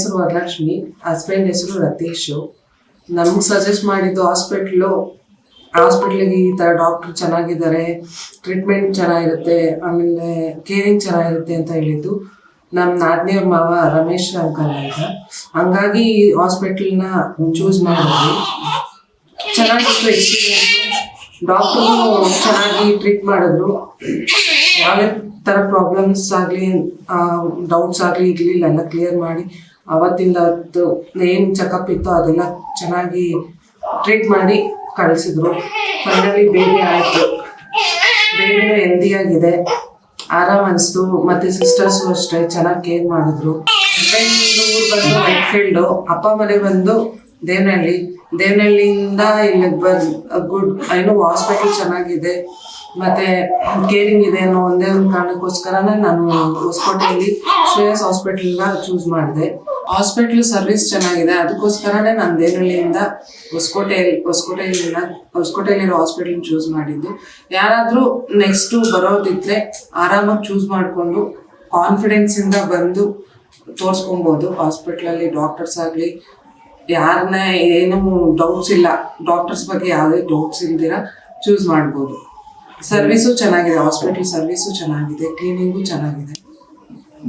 ಹೆಸರು ವರಲಕ್ಷ್ಮಿ, ಹಸ್ಬೆಂಡ್ ಹೆಸರು ರತೀಶ್. ನಮ್ಗೆ ಸಜೆಸ್ಟ್ ಮಾಡಿದ್ದು ಹಾಸ್ಪಿಟ್ಲಿಗೆ ಈ ಥರ ಡಾಕ್ಟ್ರು ಚೆನ್ನಾಗಿದ್ದಾರೆ, ಟ್ರೀಟ್ಮೆಂಟ್ ಚೆನ್ನಾಗಿರುತ್ತೆ, ಆಮೇಲೆ ಕೇರಿಂಗ್ ಚೆನ್ನಾಗಿರುತ್ತೆ ಅಂತ ಹೇಳಿದ್ದು ನಮ್ಮ ನಾದಿನಿಯವ್ರ ಮಾವ ರಮೇಶ್ ಅಂಕಲ್ ಅಂತ. ಹಂಗಾಗಿ ಈ ಹಾಸ್ಪಿಟಲ್ನ ಚೂಸ್ ಮಾಡಿದ್ವಿ. ಚೆನ್ನಾಗಿತ್ತು ಎಕ್ಸ್ಪೀರಿಯನ್ಸು. ಡಾಕ್ಟ್ರು ಚೆನ್ನಾಗಿ ಟ್ರೀಟ್ ಮಾಡಿದ್ರು. ಯಾವುದೇ ಥರ ಪ್ರಾಬ್ಲಮ್ಸ್ ಆಗಲಿ ಡೌಟ್ಸ್ ಆಗಲಿ ಇರಲಿಲ್ಲ, ಎಲ್ಲ ಕ್ಲಿಯರ್ ಮಾಡಿ ಅವತ್ತಿಂದ ಅವತ್ತು ಏನು ಚೆಕಪ್ ಇತ್ತೋ ಅದೆಲ್ಲ ಚೆನ್ನಾಗಿ ಟ್ರೀಟ್ ಮಾಡಿ ಕಳಿಸಿದ್ರು. ಫೈನಲಿ ಬೇಬಿ ಆಯಿತು. ಬೇಬಿನೂ ಹೆಲ್ದಿಯಾಗಿದೆ, ಆರಾಮ್ ಅನಿಸ್ತು. ಮತ್ತು ಸಿಸ್ಟರ್ಸು ಅಷ್ಟೇ ಚೆನ್ನಾಗಿ ಕೇರ್ ಮಾಡಿದ್ರು. ಹಸ್ಬೆಂಡ್ ಊರು ಬಂದು ವೈಟ್ಫೀಲ್ಡು, ಅಪ್ಪ ಮನೆ ಬಂದು ದೇವನಹಳ್ಳಿಯಿಂದ ಇಲ್ಲಿಗೆ ಗುಡ್ ಹಾಸ್ಪಿಟಲ್ ಚೆನ್ನಾಗಿದೆ ಮತ್ತು ಕೇರಿಂಗ್ ಇದೆ ಅನ್ನೋ ಒಂದೇ ಒಂದು ಕಾರಣಕ್ಕೋಸ್ಕರನೇ ನಾನು ಹೊಸಕೋಟೆಯಲ್ಲಿ ಶ್ರೇಯಸ್ ಹಾಸ್ಪಿಟಲ್ನ ಚೂಸ್ ಮಾಡಿದೆ. ಹಾಸ್ಪಿಟ್ಲ್ ಸರ್ವಿಸ್ ಚೆನ್ನಾಗಿದೆ, ಅದಕ್ಕೋಸ್ಕರನೇ ನಾನು ದೇವನಹಳ್ಳಿಯಿಂದ ಹೊಸಕೋಟೆಯಲ್ಲಿರೋ ಹಾಸ್ಪಿಟಲ್ ಚೂಸ್ ಮಾಡಿದ್ದು. ಯಾರಾದರೂ ನೆಕ್ಸ್ಟು ಬರೋದಿದ್ರೆ ಆರಾಮಾಗಿ ಚೂಸ್ ಮಾಡಿಕೊಂಡು ಕಾನ್ಫಿಡೆನ್ಸಿಂದ ಬಂದು ತೋರಿಸ್ಕೊಬೋದು. ಹಾಸ್ಪಿಟ್ಲಲ್ಲಿ ಡಾಕ್ಟರ್ಸ್ ಆಗಲಿ ಯಾರನ್ನ ಏನೂ ಡೌಟ್ಸ್ ಇಲ್ಲ, ಡಾಕ್ಟರ್ಸ್ ಬಗ್ಗೆ ಯಾವುದೇ ಡೌಟ್ಸ್ ಇಲ್ದಿರ ಚೂಸ್ ಮಾಡ್ಬೋದು. ಸರ್ವಿಸು ಚೆನ್ನಾಗಿದೆ, ಹಾಸ್ಪಿಟಲ್ ಸರ್ವಿಸು ಚೆನ್ನಾಗಿದೆ, ಕ್ಲೀನಿಂಗು ಚೆನ್ನಾಗಿದೆ.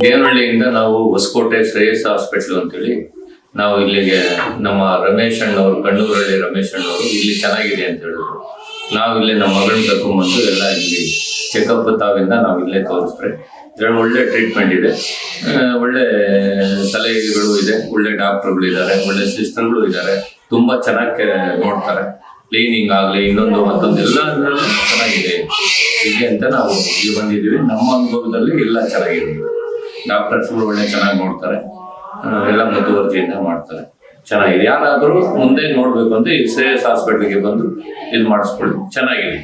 ದೇವನಹಳ್ಳಿಯಿಂದ ನಾವು ಹೊಸಕೋಟೆ ಶ್ರೇಯಸ್ ಹಾಸ್ಪಿಟ್ಲ್ ಅಂತೇಳಿ ನಾವು ಇಲ್ಲಿಗೆ ನಮ್ಮ ರಮೇಶ್ ಅಣ್ಣವರು, ಕಣ್ಣೂರಳ್ಳಿ ರಮೇಶ್ ಅಣ್ಣವರು ಇಲ್ಲಿ ಚೆನ್ನಾಗಿದೆ ಅಂತ ಹೇಳಿದ್ರು. ನಾವು ಇಲ್ಲಿ ನಮ್ಮ ಮಗಳನ್ನ ಕರ್ಕೊಂಡ್ಬಂದು ಎಲ್ಲ ಇಲ್ಲಿ ಚೆಕಪ್ ತಾವಿಂದ ನಾವು ಇಲ್ಲೇ ತೋರಿಸ್ರೆ ಒಳ್ಳೆ ಟ್ರೀಟ್ಮೆಂಟ್ ಇದೆ, ಒಳ್ಳೆ ಸಲಹೆಗಳು ಇದೆ, ಒಳ್ಳೆ ಡಾಕ್ಟರ್ಗಳು ಇದ್ದಾರೆ, ಒಳ್ಳೆ ಸಿಸ್ಟರ್ಗಳು ಇದ್ದಾರೆ, ತುಂಬ ಚೆನ್ನಾಗಿ ನೋಡ್ತಾರೆ. ಕ್ಲೀನಿಂಗ್ ಆಗಲಿ ಇನ್ನೊಂದು ಮತ್ತೊಂದು ಎಲ್ಲ ಚೆನ್ನಾಗಿದೆ ಹೀಗೆ ಅಂತ ನಾವು ಇಲ್ಲಿ ಬಂದಿದ್ದೀವಿ. ನಮ್ಮ ಅನುಭವದಲ್ಲಿ ಎಲ್ಲ ಚೆನ್ನಾಗಿದೆ. ಡಾಕ್ಟರ್ಸ್ಗಳು ಒಳ್ಳೆ ಚೆನ್ನಾಗಿ ನೋಡ್ತಾರೆ, ಎಲ್ಲ ಮುತುವರ್ಜಿಯಿಂದ ಮಾಡ್ತಾರೆ, ಚೆನ್ನಾಗಿದೆ. ಯಾರಾದರೂ ಮುಂದೆ ನೋಡಬೇಕು ಅಂತ ಈ ಶ್ರೇಯಸ್ ಹಾಸ್ಪಿಟ್ಲಿಗೆ ಬಂದು ಇದು ಮಾಡಿಸ್ಕೊಳ್ಳಿ, ಚೆನ್ನಾಗಿದೆ.